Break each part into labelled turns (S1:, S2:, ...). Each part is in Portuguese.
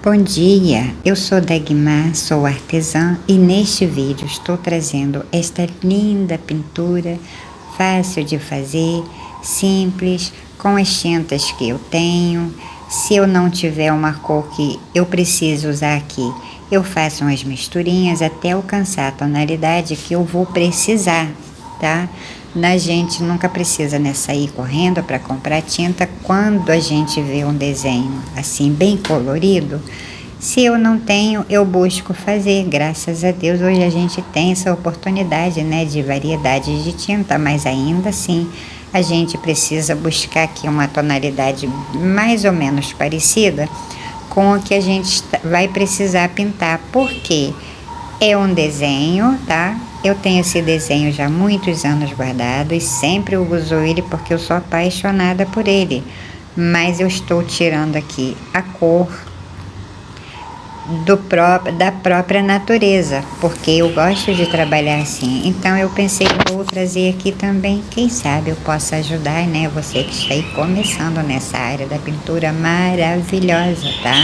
S1: Bom dia, eu sou Dagmar, sou artesã e neste vídeo estou trazendo esta linda pintura, fácil de fazer, simples, com as tintas que eu tenho. Se eu não tiver uma cor que eu preciso usar aqui, eu faço umas misturinhas até alcançar a tonalidade que eu vou precisar, tá? A gente nunca precisa, né, sair correndo para comprar tinta quando a gente vê um desenho assim bem colorido. Se eu não tenho, eu busco fazer. Graças a Deus hoje a gente tem essa oportunidade, né, de variedade de tinta, mas ainda assim a gente precisa buscar aqui uma tonalidade mais ou menos parecida com o que a gente vai precisar pintar, porque é um desenho, tá? Eu tenho esse desenho já há muitos anos guardado e sempre eu uso ele porque eu sou apaixonada por ele. Mas eu estou tirando aqui a cor da própria natureza, porque eu gosto de trabalhar assim. Então eu pensei que vou trazer aqui também, quem sabe eu possa ajudar, né? Você que está aí começando nessa área da pintura maravilhosa, tá?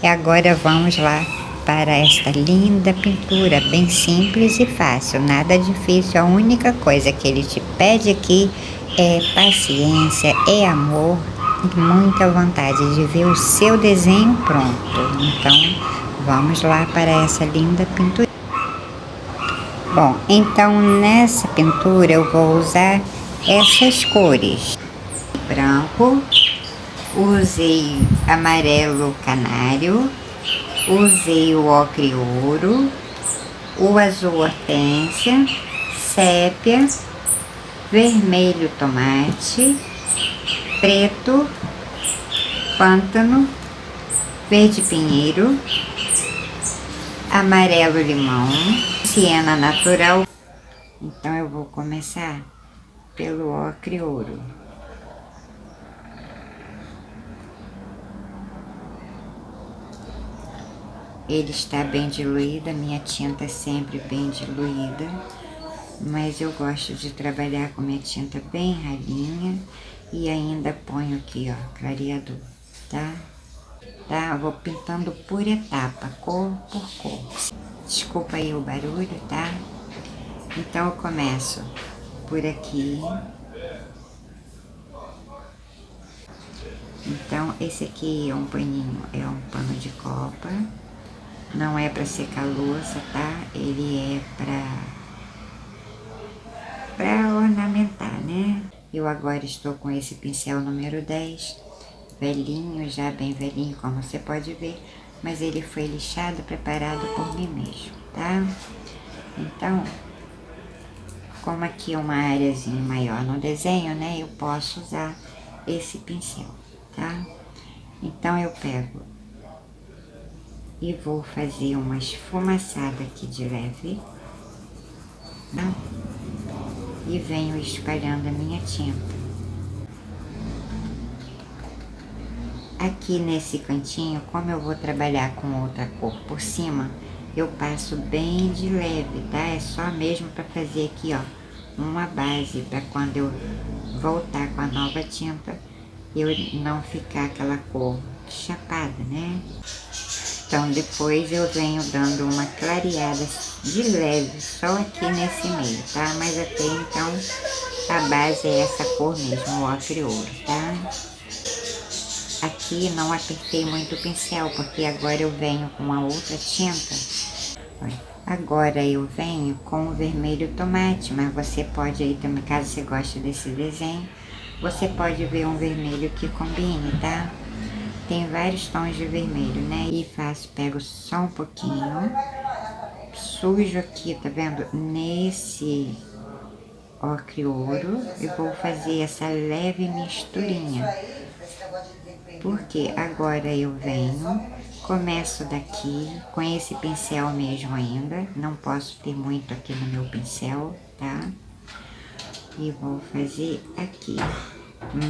S1: E agora vamos lá para esta linda pintura, bem simples e fácil, nada difícil. A única coisa que ele te pede aqui é paciência, é amor e muita vontade de ver o seu desenho pronto. Então, vamos lá para essa linda pintura. Bom, então nessa pintura eu vou usar essas cores: branco, usei amarelo canário, usei o ocre ouro, o azul hortênsia, sépia, vermelho tomate, preto, pântano, verde pinheiro, amarelo limão, siena natural. Então eu vou começar pelo ocre ouro. Ele está bem diluído, a minha tinta é sempre bem diluída, mas eu gosto de trabalhar com minha tinta bem ralinha e ainda ponho aqui, ó, clareador, tá? Eu vou pintando por etapa, cor por cor. Desculpa aí o barulho, tá? Então eu começo por aqui. Então esse aqui é um paninho, é um pano de copa. Não é para secar louça, tá? Ele é para ornamentar, né? Eu agora estou com esse pincel número 10, velhinho, já bem velhinho, como você pode ver, mas ele foi lixado, preparado por mim mesmo, tá? Então, como aqui é uma areazinha maior no desenho, né? Eu posso usar esse pincel, tá? Então eu pego e vou fazer uma esfumaçada aqui de leve, tá? E venho espalhando a minha tinta. Aqui nesse cantinho, como eu vou trabalhar com outra cor por cima, eu passo bem de leve, tá? É só mesmo para fazer aqui, ó, uma base, para quando eu voltar com a nova tinta, eu não ficar aquela cor chapada, né? Então depois eu venho dando uma clareada de leve, só aqui nesse meio, tá? Mas até então a base é essa cor mesmo, o ocre ouro, tá? Aqui não apertei muito o pincel, porque agora eu venho com uma outra tinta. Olha, agora eu venho com o vermelho tomate, mas você pode aí também, caso você goste desse desenho, você pode ver um vermelho que combine, tá? Tem vários tons de vermelho, né? E pego só um pouquinho, sujo aqui, tá vendo? Nesse ocre ouro, eu vou fazer essa leve misturinha. Porque agora eu venho, começo daqui, com esse pincel mesmo ainda, não posso ter muito aqui no meu pincel, tá? E vou fazer aqui.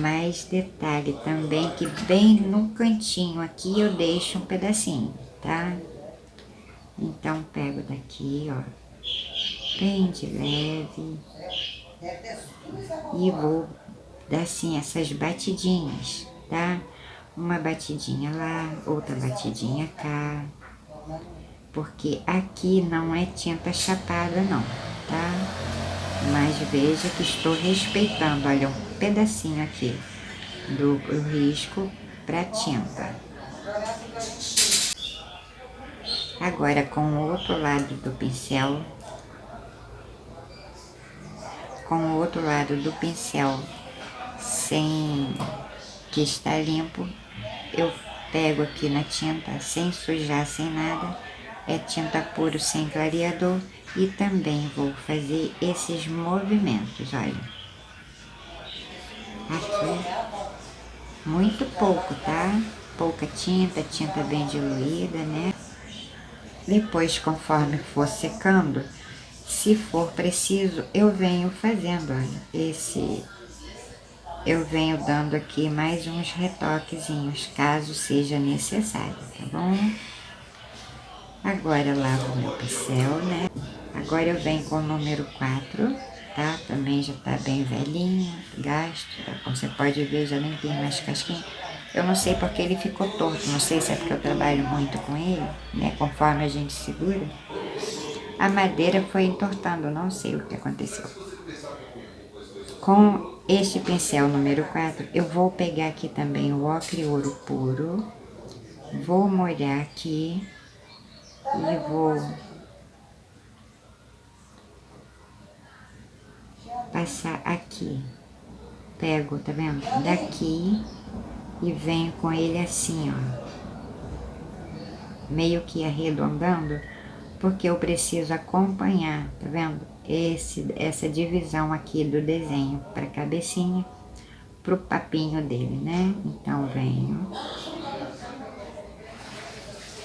S1: Mais detalhe também, que bem no cantinho aqui eu deixo um pedacinho, tá? Então pego daqui, ó, bem de leve, e vou dar assim essas batidinhas, tá? uma batidinha lá, outra batidinha cá, porque aqui não é tinta chapada não, tá? Mas veja que estou respeitando, olha, um pedacinho aqui do risco para tinta. Agora com o outro lado do pincel, sem que está limpo, eu pego aqui na tinta, sem sujar, sem nada, é tinta puro sem clareador, e também vou fazer esses movimentos, olha. Aqui, muito pouco, tá? Pouca tinta, tinta bem diluída, né? Depois, conforme for secando, se for preciso, eu venho fazendo, olha, eu venho dando aqui mais uns retoquezinhos, caso seja necessário, tá bom? Agora lavo meu pincel, né? Agora eu venho com o número 4, tá? Também já tá bem velhinho, gasto, tá? Como você pode ver, já nem tem mais casquinha. Eu não sei porque ele ficou torto, não sei se é porque eu trabalho muito com ele, né? Conforme a gente segura, a madeira foi entortando, não sei o que aconteceu. Com este pincel número 4, eu vou pegar aqui também o ocre ouro puro, vou molhar aqui e vou passar aqui. Pego, tá vendo? Daqui e venho com ele assim, ó. Meio que arredondando, porque eu preciso acompanhar, tá vendo? Essa divisão aqui do desenho para cabecinha, pro papinho dele, né? Então venho,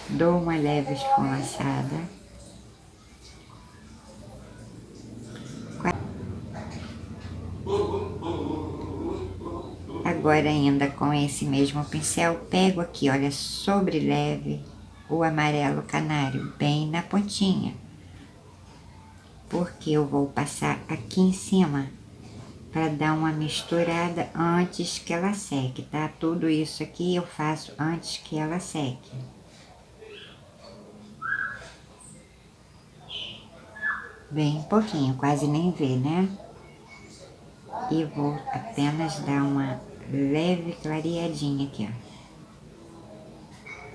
S1: dou uma leve esfumaçada. Agora ainda com esse mesmo pincel, pego aqui, olha, sobre leve o amarelo canário, bem na pontinha. Porque eu vou passar aqui em cima para dar uma misturada antes que ela seque, tá? Tudo isso aqui eu faço antes que ela seque. Bem pouquinho, quase nem vê, né? E vou apenas dar uma leve clareadinha aqui, ó.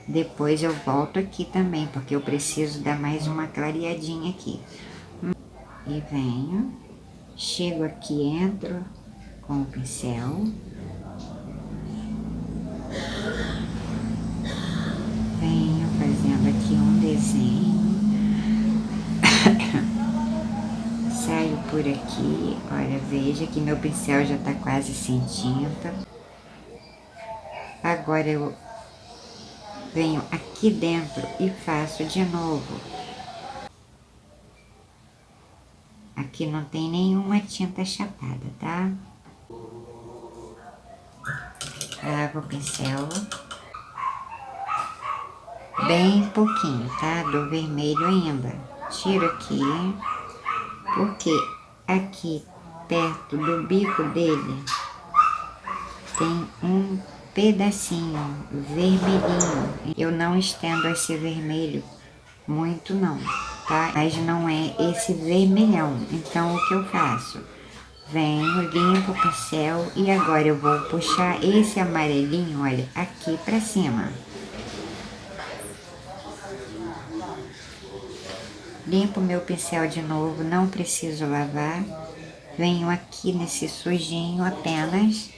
S1: Depois eu volto aqui também, porque eu preciso dar mais uma clareadinha aqui. E venho, chego aqui, entro com o pincel. Venho fazendo aqui um desenho. Saio por aqui, olha, veja que meu pincel já tá quase sem tinta. Agora eu venho aqui dentro e faço de novo. Aqui não tem nenhuma tinta chapada, tá? Lavo o pincel. Bem pouquinho, tá? Do vermelho ainda. Tiro aqui, porque aqui perto do bico dele tem um pedacinho vermelhinho. Eu não estendo esse vermelho muito não, tá? Mas não é esse vermelhão. Então o que eu faço? Venho, limpo o pincel e agora eu vou puxar esse amarelinho, olha, aqui pra cima. Limpo meu pincel de novo, não preciso lavar. Venho aqui nesse sujinho apenas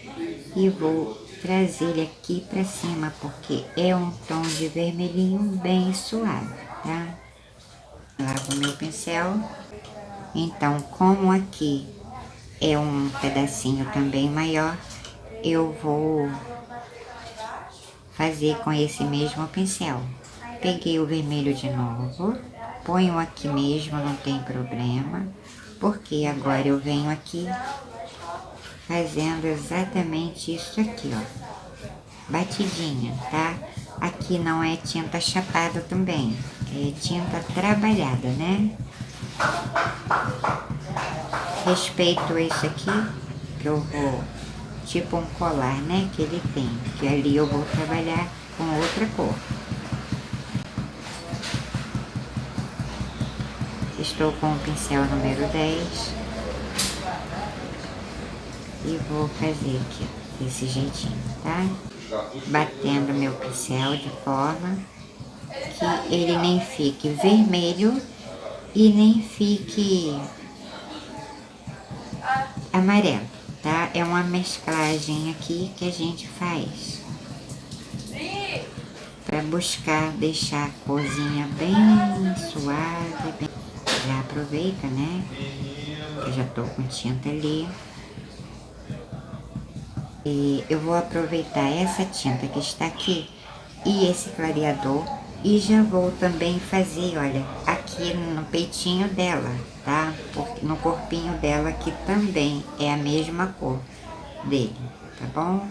S1: e vou trazer ele aqui pra cima, porque é um tom de vermelhinho bem suave, tá? Lavo meu pincel. Então, como aqui é um pedacinho também maior, eu vou fazer com esse mesmo pincel. Peguei o vermelho de novo, ponho aqui mesmo, não tem problema, porque agora eu venho aqui fazendo exatamente isso aqui, ó, batidinha, tá? Aqui não é tinta chapada também, é tinta trabalhada, né? Respeito isso aqui, que eu vou tipo um colar, né, que ele tem, que ali eu vou trabalhar com outra cor. Estou com o pincel número 10 e vou fazer aqui, ó, desse jeitinho, tá? Batendo meu pincel de forma que ele nem fique vermelho e nem fique amarelo, tá? É uma mesclagem aqui que a gente faz para buscar deixar a corzinha bem suave, bem... Já aproveita, né? Eu já tô com tinta ali. E eu vou aproveitar essa tinta que está aqui e esse clareador e já vou também fazer, olha, aqui no peitinho dela, tá? No corpinho dela, que também é a mesma cor dele, tá bom?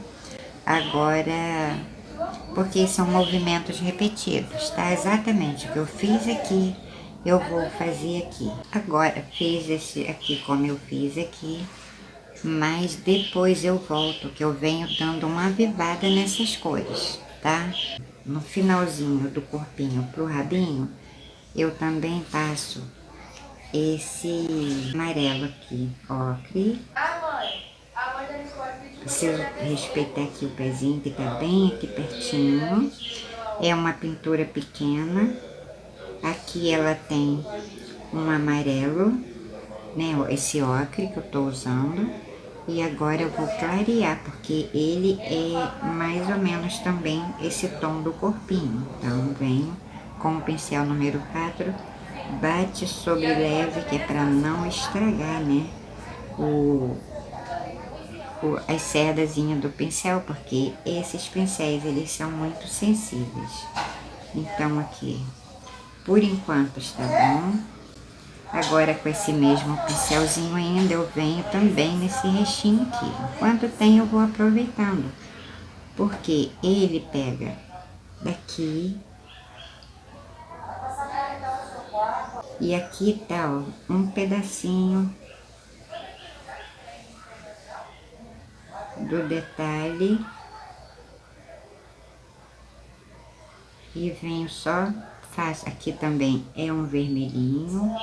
S1: Agora, porque são movimentos repetidos, tá? Exatamente o que eu fiz aqui, eu vou fazer aqui. Agora, fiz esse aqui como eu fiz aqui, mas depois eu volto, que eu venho dando uma avivada nessas cores, tá? No finalzinho do corpinho pro rabinho, eu também passo esse amarelo aqui, ocre. Preciso respeitar aqui o pezinho, que tá bem aqui pertinho. É uma pintura pequena. Aqui ela tem um amarelo, né? Esse ocre que eu tô usando. E agora eu vou clarear, porque ele é mais ou menos também esse tom do corpinho. Então, venho com o pincel número 4, bate sobre leve, que é para não estragar, né, as cerdazinhas do pincel, porque esses pincéis, eles são muito sensíveis. Então, aqui, por enquanto está bom. Agora, com esse mesmo pincelzinho ainda, eu venho também nesse restinho aqui. Enquanto tem, eu vou aproveitando, porque ele pega daqui e aqui tá, ó, um pedacinho do detalhe e venho só, faço aqui também, é um vermelhinho.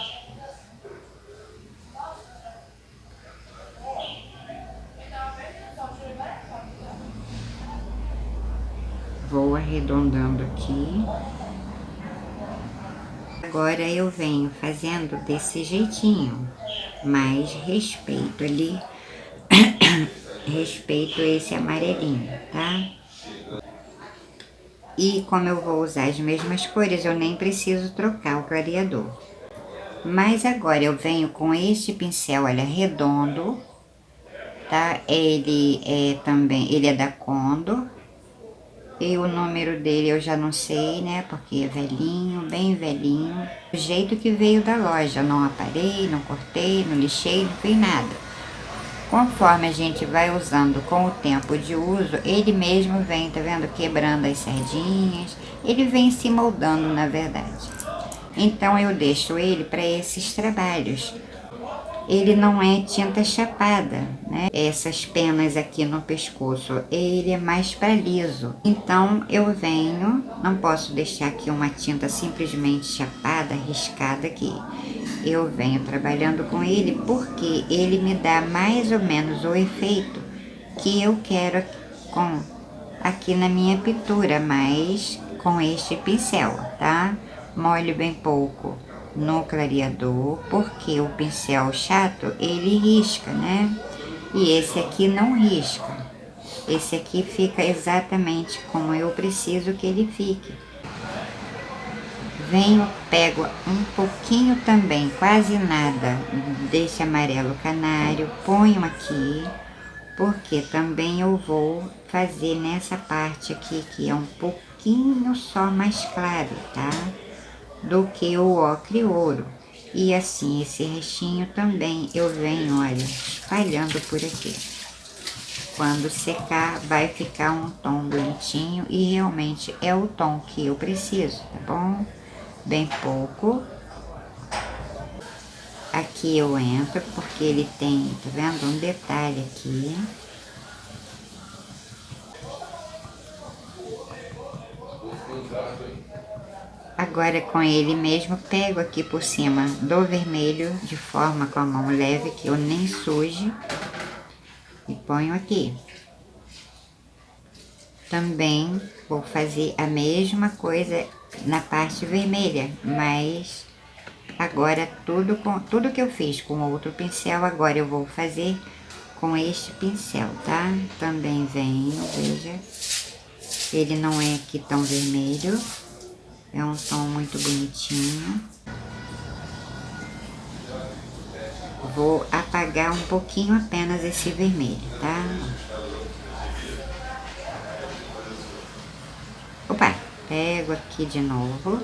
S1: Vou arredondando aqui. Agora eu venho fazendo desse jeitinho, mas respeito ali, respeito esse amarelinho, tá? E como eu vou usar as mesmas cores, eu nem preciso trocar o clareador. Mas agora eu venho com este pincel, olha, redondo, tá? Ele é também, ele é da Condor. E o número dele eu já não sei, né? Porque é velhinho, bem velhinho. Do jeito que veio da loja, não aparei, não cortei, não lixei, não fiz nada. Conforme a gente vai usando com o tempo de uso, ele mesmo vem, tá vendo? Quebrando as sardinhas. Ele vem se moldando, na verdade. Então eu deixo ele para esses trabalhos. Ele não é tinta chapada, né? Essas penas aqui no pescoço, ele é mais para liso. Então eu venho, não posso deixar aqui uma tinta simplesmente chapada, riscada aqui. Eu venho trabalhando com ele porque ele me dá mais ou menos o efeito que eu quero aqui na minha pintura, mas com este pincel, tá? Molho bem pouco no clareador, porque o pincel chato, ele risca, né? E esse aqui não risca. Esse aqui fica exatamente como eu preciso que ele fique. Venho, pego um pouquinho também, quase nada, desse amarelo canário, ponho aqui, porque também eu vou fazer nessa parte aqui, que é um pouquinho só mais claro, tá? Do que o ocre ouro. E assim, esse restinho também eu venho, olha, espalhando por aqui. Quando secar, vai ficar um tom bonitinho e realmente é o tom que eu preciso, tá bom? Bem pouco. Aqui eu entro porque ele tem, tá vendo? Um detalhe aqui. Agora com ele mesmo, pego aqui por cima do vermelho, de forma com a mão leve, que eu nem suje, e ponho aqui. Também vou fazer a mesma coisa na parte vermelha, mas agora tudo que eu fiz com outro pincel, agora eu vou fazer com este pincel, tá? Também venho, veja, ele não é aqui tão vermelho, é um tom muito bonitinho. Vou apagar um pouquinho apenas esse vermelho, tá? Opa, pego aqui de novo.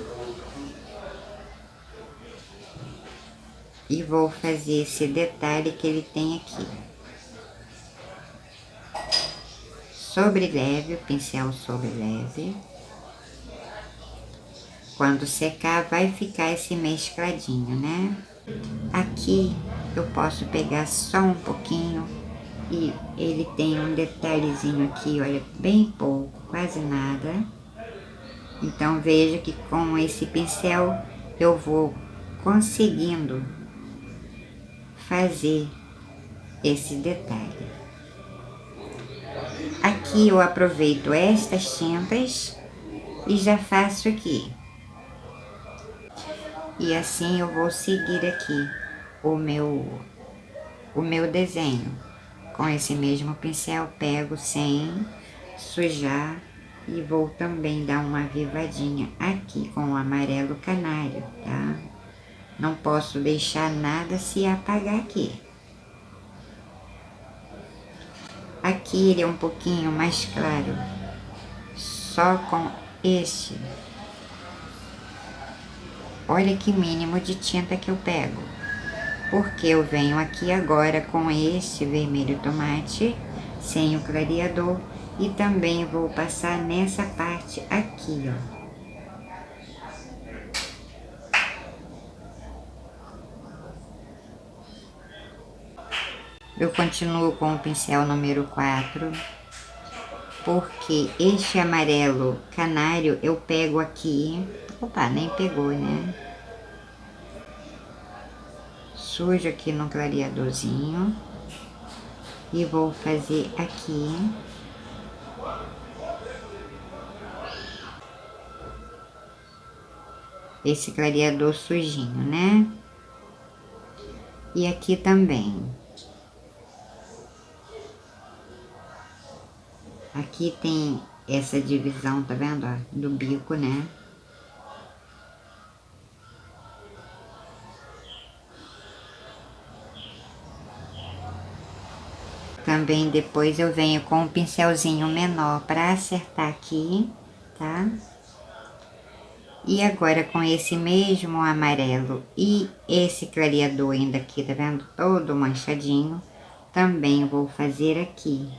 S1: E vou fazer esse detalhe que ele tem aqui. Sobre leve, o pincel sobre leve. Quando secar, vai ficar esse mescladinho, né? Aqui eu posso pegar só um pouquinho e ele tem um detalhezinho aqui, olha, bem pouco, quase nada. Então veja que com esse pincel eu vou conseguindo fazer esse detalhe. Aqui eu aproveito estas tintas e já faço aqui. E assim eu vou seguir aqui o meu desenho. Com esse mesmo pincel, pego sem sujar e vou também dar uma avivadinha aqui com o amarelo canário, tá? Não posso deixar nada se apagar aqui. Aqui ele é um pouquinho mais claro, só com este. Olha que mínimo de tinta que eu pego. Porque eu venho aqui agora com este vermelho tomate, sem o clareador, e também vou passar nessa parte aqui, ó. Eu continuo com o pincel número 4, porque este amarelo canário eu pego aqui, opa, nem pegou, né? Sujo aqui no clareadorzinho e vou fazer aqui. Esse clareador sujinho, né? E aqui também. Aqui tem essa divisão, tá vendo, ó, do bico, né? Também depois eu venho com um pincelzinho menor para acertar aqui, tá? E agora com esse mesmo amarelo e esse clareador ainda aqui, tá vendo? Todo manchadinho, também vou fazer aqui.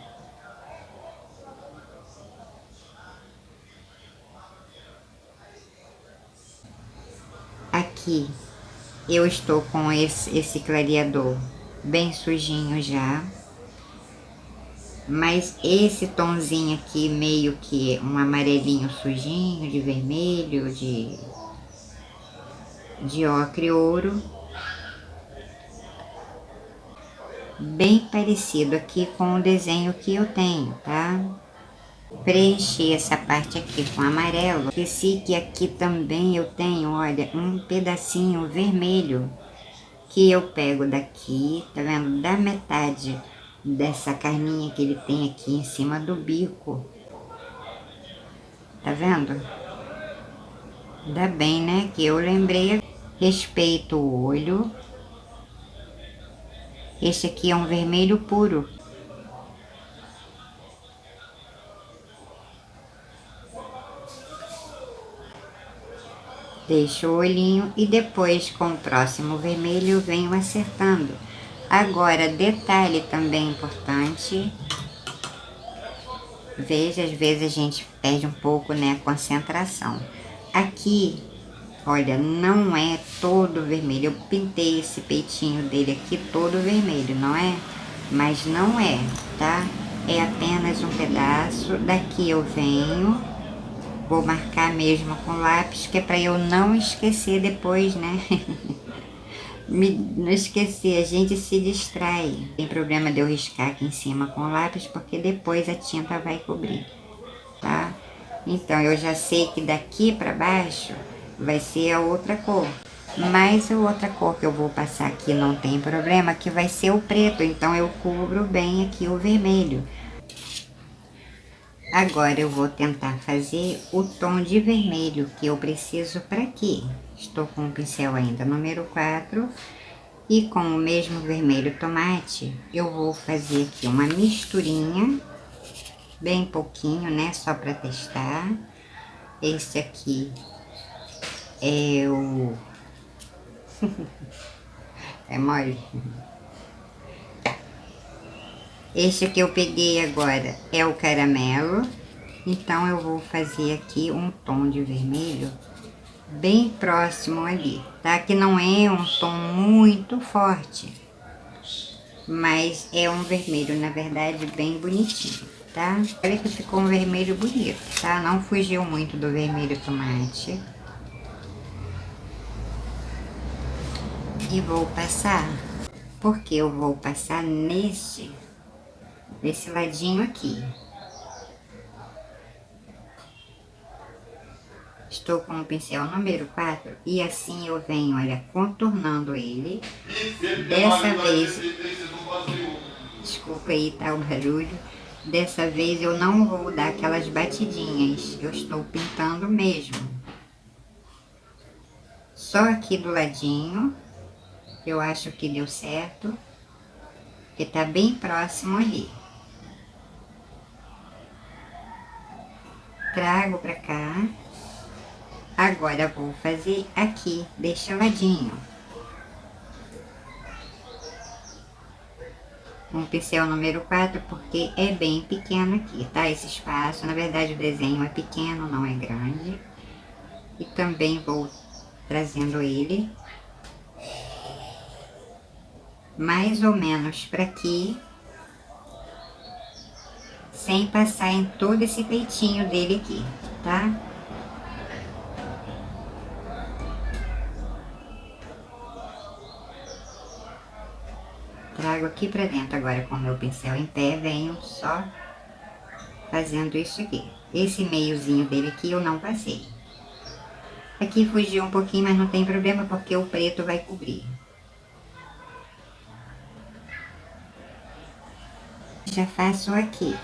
S1: Aqui eu estou com esse clareador bem sujinho já. Mas esse tomzinho aqui, meio que um amarelinho sujinho, de vermelho, de ocre e ouro. Bem parecido aqui com o desenho que eu tenho, tá? Preenchi essa parte aqui com amarelo. Esqueci que aqui também eu tenho, olha, um pedacinho vermelho. Que eu pego daqui, tá vendo? Da metade dessa carninha que ele tem aqui em cima do bico. Tá vendo? Ainda bem, né? Que eu lembrei. Respeito o olho. Esse aqui é um vermelho puro. Deixo o olhinho e depois com o próximo vermelho eu venho acertando. Agora, detalhe também importante. Veja, às vezes a gente perde um pouco, né, a concentração. Aqui, olha, não é todo vermelho. Eu pintei esse peitinho dele aqui todo vermelho, não é? Mas não é, tá? É apenas um pedaço. Daqui eu venho vou marcar mesmo com lápis, que é para eu não esquecer depois, né? Não esquecer, a gente se distrai. Tem problema de eu riscar aqui em cima com lápis, porque depois a tinta vai cobrir, tá? Então eu já sei que daqui para baixo vai ser a outra cor. Mas a outra cor que eu vou passar aqui não tem problema, que vai ser o preto. Então eu cubro bem aqui o vermelho. Agora eu vou tentar fazer o tom de vermelho que eu preciso para aqui. Estou com o pincel ainda número 4 e com o mesmo vermelho tomate, eu vou fazer aqui uma misturinha, bem pouquinho, né? Só para testar. Esse aqui é o... é mole? Este que eu peguei agora é o caramelo, então eu vou fazer aqui um tom de vermelho bem próximo ali, tá? Que não é um tom muito forte, mas é um vermelho, na verdade, bem bonitinho, tá? Olha que ficou um vermelho bonito, tá? Não fugiu muito do vermelho tomate. E vou passar, porque eu vou passar desse ladinho aqui. Estou com o pincel número 4 e assim eu venho, olha, contornando ele. Dessa vez, desculpa aí, tá, o barulho. Dessa vez eu não vou dar aquelas batidinhas, eu estou pintando mesmo. Só aqui do ladinho, eu acho que deu certo, que tá bem próximo ali. Trago pra cá. Agora vou fazer aqui, deste ladinho. Um pincel número 4, porque é bem pequeno aqui, tá? Esse espaço, na verdade o desenho é pequeno, não é grande. E também vou trazendo ele mais ou menos para aqui, sem passar em todo esse peitinho dele aqui, tá? Trago aqui pra dentro agora com o meu pincel em pé, venho só fazendo isso aqui. Esse meiozinho dele aqui eu não passei. Aqui fugiu um pouquinho, mas não tem problema porque o preto vai cobrir. Já faço aqui.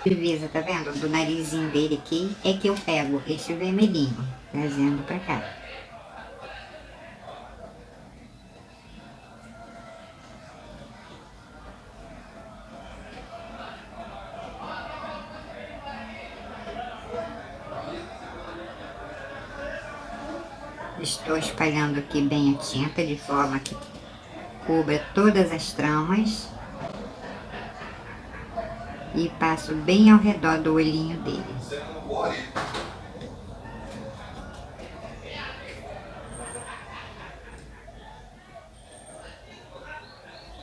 S1: Divisa, tá vendo? Do narizinho dele aqui é que eu pego esse vermelhinho, trazendo pra cá. Estou espalhando aqui bem a tinta de forma que cubra todas as tramas. E passo bem ao redor do olhinho dele.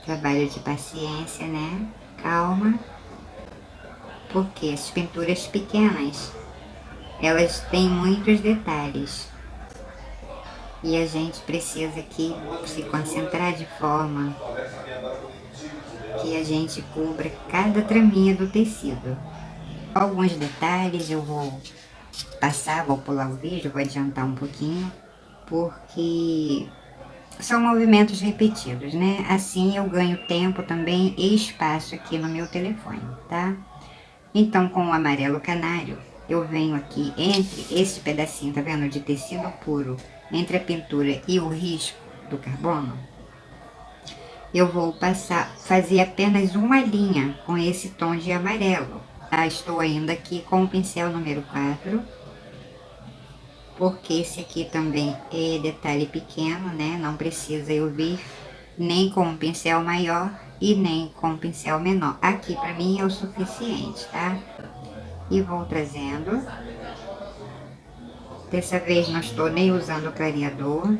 S1: Trabalho de paciência, né? Calma. Porque as pinturas pequenas, elas têm muitos detalhes. E a gente precisa aqui se concentrar de forma que a gente cubra cada traminha do tecido. Alguns detalhes eu vou passar, vou pular o vídeo, vou adiantar um pouquinho, porque são movimentos repetidos, né? Assim eu ganho tempo também e espaço aqui no meu telefone, tá? Então, com o amarelo canário, eu venho aqui entre esse pedacinho, tá vendo, de tecido puro, entre a pintura e o risco do carbono, eu vou fazer apenas uma linha com esse tom de amarelo, tá? Estou ainda aqui com o pincel número 4, porque esse aqui também é detalhe pequeno, né? Não precisa eu vir nem com um pincel maior e nem com um pincel menor. Aqui pra mim é o suficiente, tá? E vou trazendo. Dessa vez não estou nem usando o clareador,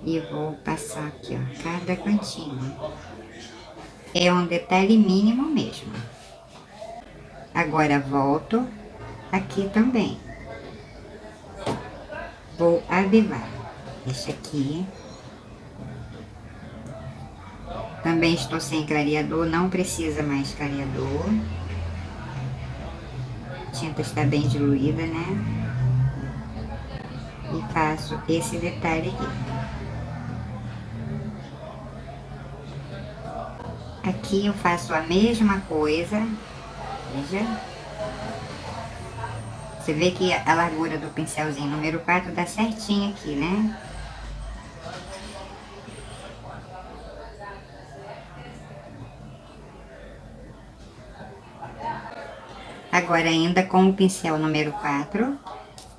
S1: E vou passar aqui, ó, cada cantinho. É um detalhe mínimo mesmo. Agora volto aqui também. Vou avivar. Deixa aqui. Também estou sem clareador, não precisa mais clareador. A tinta está bem diluída, né? E faço esse detalhe aqui. Aqui eu faço a mesma coisa, veja. Você vê que a largura do pincelzinho número 4 dá certinho aqui, né? Agora ainda com o pincel número 4,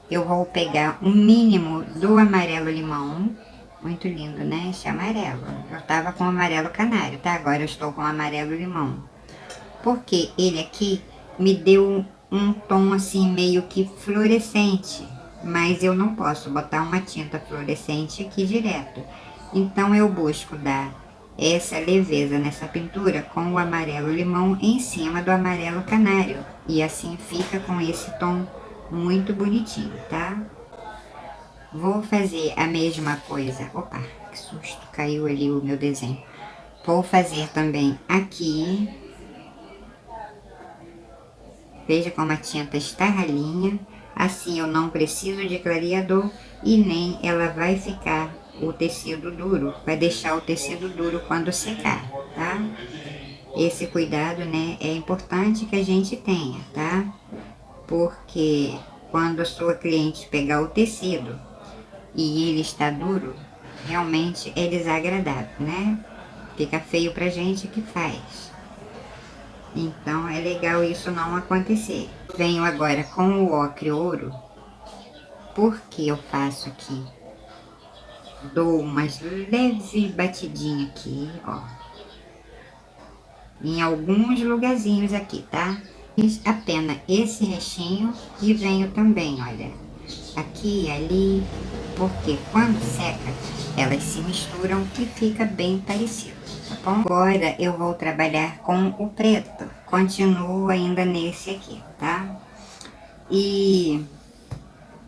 S1: eu vou pegar o mínimo do amarelo limão. Muito lindo, né? Esse amarelo. Eu tava com amarelo canário, tá? Agora eu estou com amarelo limão. Porque ele aqui me deu um tom assim meio que fluorescente. Mas eu não posso botar uma tinta fluorescente aqui direto. Então eu busco dar essa leveza nessa pintura com o amarelo limão em cima do amarelo canário. E assim fica com esse tom muito bonitinho, tá? Vou fazer a mesma coisa. Opa, que susto, caiu ali o meu desenho. Vou fazer também aqui. Veja como a tinta está ralinha. Assim eu não preciso de clareador e nem ela vai ficar o tecido duro. Vai deixar o tecido duro quando secar, tá? Esse cuidado, né, é importante que a gente tenha, tá? Porque quando a sua cliente pegar o tecido e ele está duro, realmente é desagradável, né? Fica feio pra gente que faz. Então é legal isso não acontecer. Venho agora com o ocre ouro. Por que eu faço aqui? Dou umas leves batidinhas aqui, ó. Em alguns lugarzinhos aqui, tá? Fiz apenas esse restinho e venho também, olha, aqui e ali, porque quando seca, elas se misturam e fica bem parecido, tá bom? Agora eu vou trabalhar com o preto, continuo ainda nesse aqui, tá? E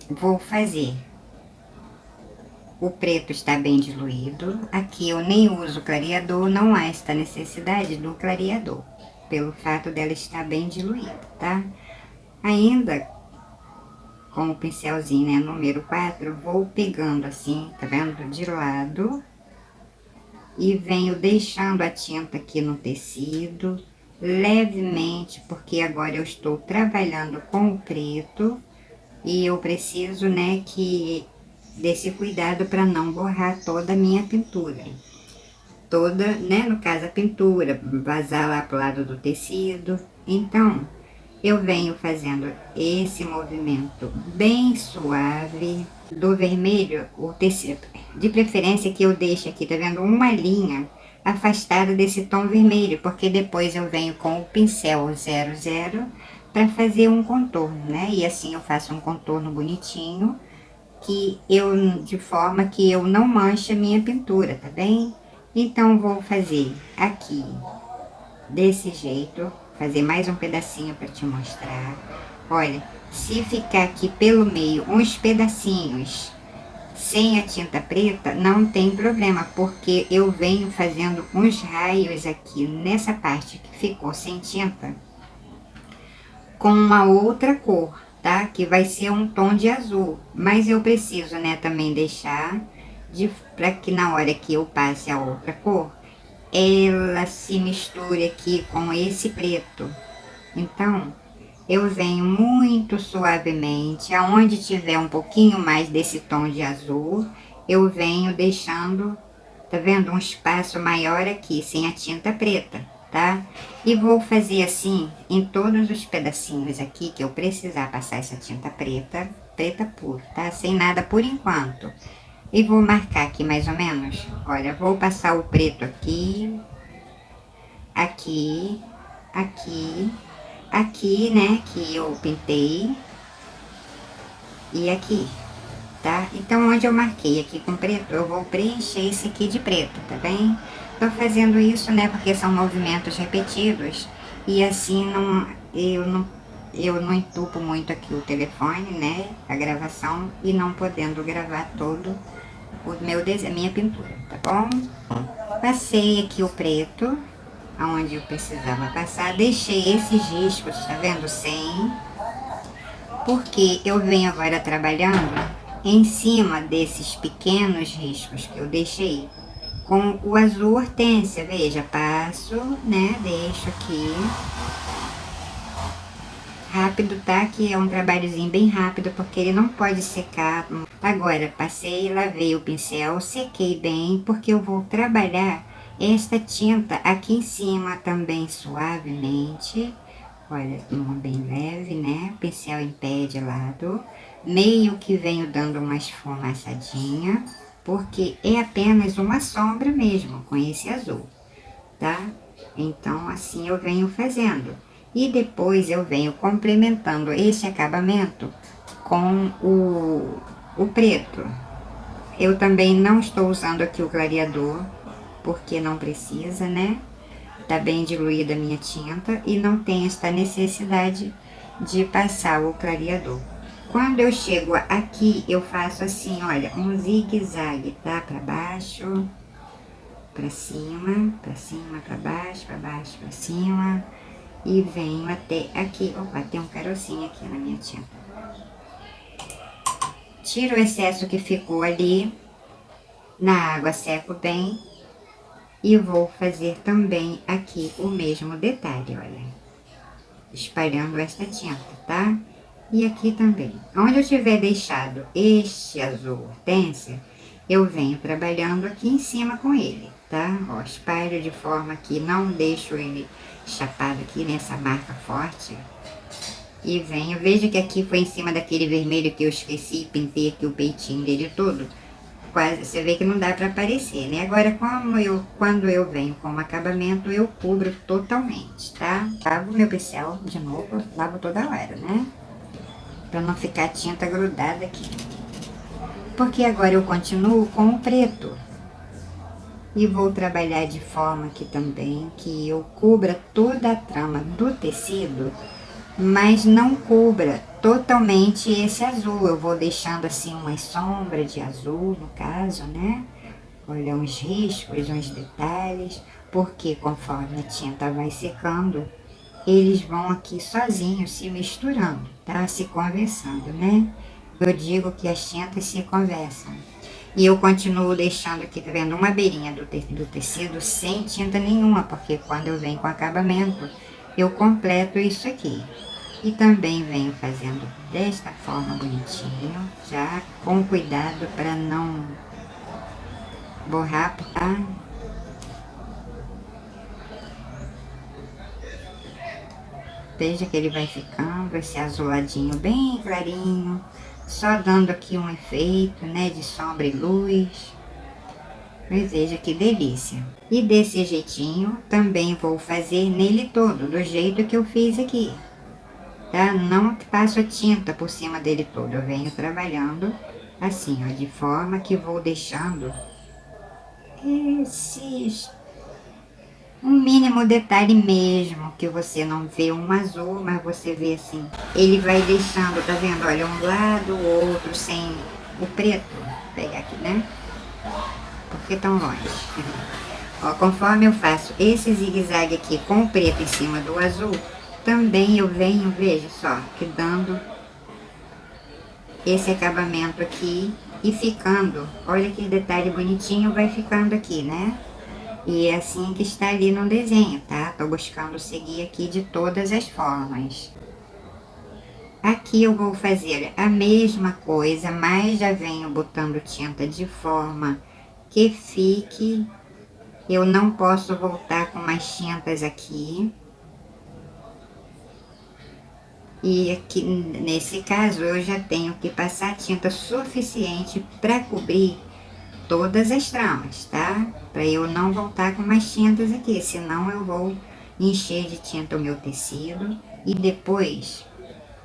S1: vou fazer, o preto está bem diluído, aqui eu nem uso clareador, não há esta necessidade do clareador, pelo fato dela estar bem diluída, tá? Ainda com o pincelzinho, né, número 4, vou pegando assim, tá vendo, de lado, e venho deixando a tinta aqui no tecido, levemente, porque agora eu estou trabalhando com o preto, e eu preciso, né, que desse cuidado para não borrar toda a minha pintura. Toda, né, no caso a pintura, vazar lá pro lado do tecido. Então, eu venho fazendo esse movimento bem suave. Do vermelho, o tecido, de preferência que eu deixe aqui, tá vendo? Uma linha afastada desse tom vermelho, porque depois eu venho com o pincel 00 para fazer um contorno, né? E assim eu faço um contorno bonitinho, que eu, de forma que eu não manche a minha pintura, tá bem? Então vou fazer aqui desse jeito, fazer mais um pedacinho para te mostrar. Olha, se ficar aqui pelo meio uns pedacinhos sem a tinta preta, não tem problema, porque eu venho fazendo uns raios aqui nessa parte que ficou sem tinta com uma outra cor, tá? Que vai ser um tom de azul, mas eu preciso, né, também deixar para que na hora que eu passe a outra cor, ela se misture aqui com esse preto. Então, eu venho muito suavemente, aonde tiver um pouquinho mais desse tom de azul, eu venho deixando, tá vendo, um espaço maior aqui, sem a tinta preta, tá? E vou fazer assim em todos os pedacinhos aqui que eu precisar passar essa tinta preta, preta pura, tá? Sem nada por enquanto. E vou marcar aqui mais ou menos, olha, vou passar o preto aqui, aqui, aqui, aqui, né, que eu pintei, e aqui. tá? Então, onde eu marquei aqui com preto, eu vou preencher esse aqui de preto, tá bem? Tô fazendo isso, né, porque são movimentos repetidos e assim eu não entupo muito aqui o telefone, né, a gravação, e não podendo gravar todo o meu desenho, a minha pintura, tá bom? Passei aqui o preto, aonde eu precisava passar, deixei esses riscos, tá vendo, sem, porque eu venho agora trabalhando em cima desses pequenos riscos que eu deixei com o azul hortênsia. Veja, passo, né, deixo aqui rápido, tá? Que é um trabalhozinho bem rápido, porque ele não pode secar. Agora, passei, lavei o pincel, sequei bem, porque eu vou trabalhar esta tinta aqui em cima também suavemente. Olha, uma bem leve, né? Pincel em pé de lado. Meio que venho dando uma esfumaçadinha, porque é apenas uma sombra mesmo, com esse azul, tá? Então, assim eu venho fazendo. E depois eu venho complementando esse acabamento com o preto. Eu também não estou usando aqui o clareador, porque não precisa, né? Tá bem diluída a minha tinta e não tem esta necessidade de passar o clareador. Quando eu chego aqui, eu faço assim, olha, um zigue-zague, tá? Para baixo, para cima, para baixo, para cima. E venho até aqui. Opa, tem um carocinho aqui na minha tinta. Tiro o excesso que ficou ali na água, seco bem. E vou fazer também aqui o mesmo detalhe, olha. Espalhando esta tinta, tá? E aqui também. Onde eu tiver deixado este azul hortênsia, eu venho trabalhando aqui em cima com ele, tá? Ó, espalho de forma que não deixo ele chapado aqui nessa marca forte. E venho, veja que aqui foi em cima daquele vermelho que eu esqueci, pintei aqui o peitinho dele todo. Quase, você vê que não dá para aparecer, né? Agora, quando eu venho com o acabamento, eu cubro totalmente, tá? Lavo meu pincel de novo, lavo toda hora, né? Para não ficar tinta grudada aqui. Porque agora eu continuo com o preto. E vou trabalhar de forma que também, que eu cubra toda a trama do tecido, mas não cubra totalmente esse azul. Eu vou deixando assim uma sombra de azul, no caso, né? Olha, uns riscos, uns detalhes, porque conforme a tinta vai secando, eles vão aqui sozinhos se misturando, tá? Se conversando, né? Eu digo que as tintas se conversam. E eu continuo deixando aqui, tá vendo, uma beirinha do tecido sem tinta nenhuma, porque quando eu venho com acabamento, eu completo isso aqui. E também venho fazendo desta forma bonitinho, já com cuidado para não borrar, tá? Veja que ele vai ficando esse azuladinho bem clarinho, só dando aqui um efeito, né, de sombra e luz. Mas veja que delícia. E desse jeitinho também vou fazer nele todo, do jeito que eu fiz aqui. Tá? Não passo a tinta por cima dele todo, eu venho trabalhando assim, ó, de forma que vou deixando esses um mínimo detalhe mesmo, que você não vê um azul, mas você vê assim, ele vai deixando, tá vendo, olha, um lado, o outro, sem o preto. Vou pegar aqui, né, porque tão longe. Ó, conforme eu faço esse zigue-zague aqui com o preto em cima do azul, também eu venho, veja só, que dando esse acabamento aqui e ficando, olha que detalhe bonitinho vai ficando aqui, né? E é assim que está ali no desenho, tá? Tô buscando seguir aqui de todas as formas. Aqui eu vou fazer a mesma coisa, mas já venho botando tinta de forma que fique. Eu não posso voltar com mais tintas aqui. E aqui, nesse caso, eu já tenho que passar tinta suficiente para cobrir todas as tramas, tá? Para eu não voltar com mais tintas aqui, senão eu vou encher de tinta o meu tecido e depois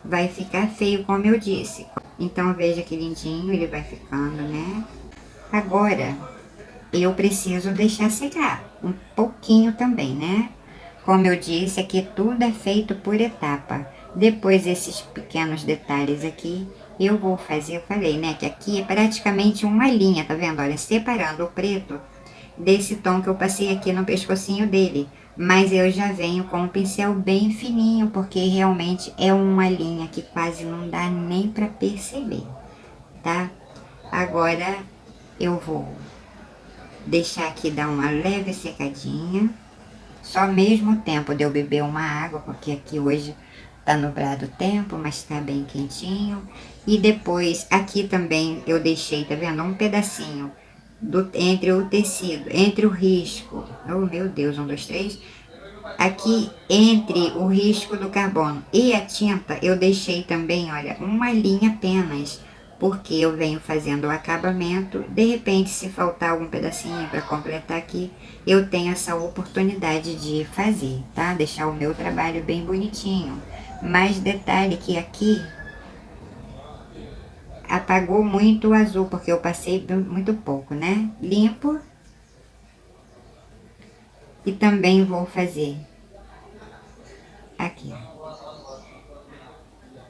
S1: vai ficar feio, como eu disse. Então veja que lindinho ele vai ficando, né? Agora, eu preciso deixar secar um pouquinho também, né? Como eu disse, aqui tudo é feito por etapa. Depois esses pequenos detalhes aqui, eu vou fazer, eu falei, né, que aqui é praticamente uma linha, tá vendo? Olha, separando o preto desse tom que eu passei aqui no pescocinho dele. Mas eu já venho com o pincel bem fininho, porque realmente é uma linha que quase não dá nem pra perceber, tá? Agora eu vou deixar aqui dar uma leve secadinha. Só mesmo o tempo de eu beber uma água, porque aqui hoje tá nublado o tempo, mas tá bem quentinho. E depois aqui também eu deixei, tá vendo? Um pedacinho entre o tecido, entre o risco. Oh meu Deus, 1, 2, 3. Aqui entre o risco do carbono e a tinta, eu deixei também, olha, uma linha apenas, porque eu venho fazendo o acabamento. De repente, se faltar algum pedacinho para completar aqui, eu tenho essa oportunidade de fazer, tá? Deixar o meu trabalho bem bonitinho. Mais detalhe que aqui apagou muito o azul, porque eu passei muito pouco, né? Limpo. E também vou fazer aqui,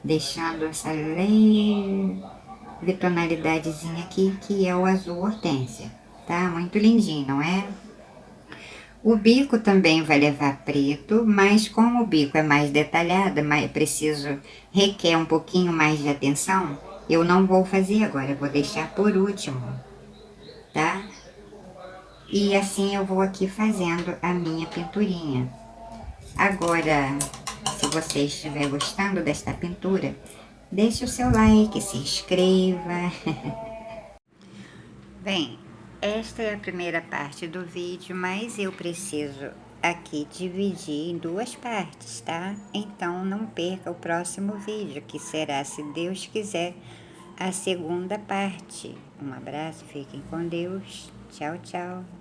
S1: deixando essa leve tonalidadezinha aqui, que é o azul hortênsia, tá? Muito lindinho, não é? O bico também vai levar preto, mas como o bico é mais detalhado, requer um pouquinho mais de atenção, eu não vou fazer agora, eu vou deixar por último, tá? E assim eu vou aqui fazendo a minha pinturinha. Agora, se você estiver gostando desta pintura, deixe o seu like, se inscreva. Bem, esta é a primeira parte do vídeo, mas eu preciso aqui dividir em 2 partes, tá? Então não perca o próximo vídeo, que será, se Deus quiser, a segunda parte. Um abraço, fiquem com Deus. Tchau, tchau.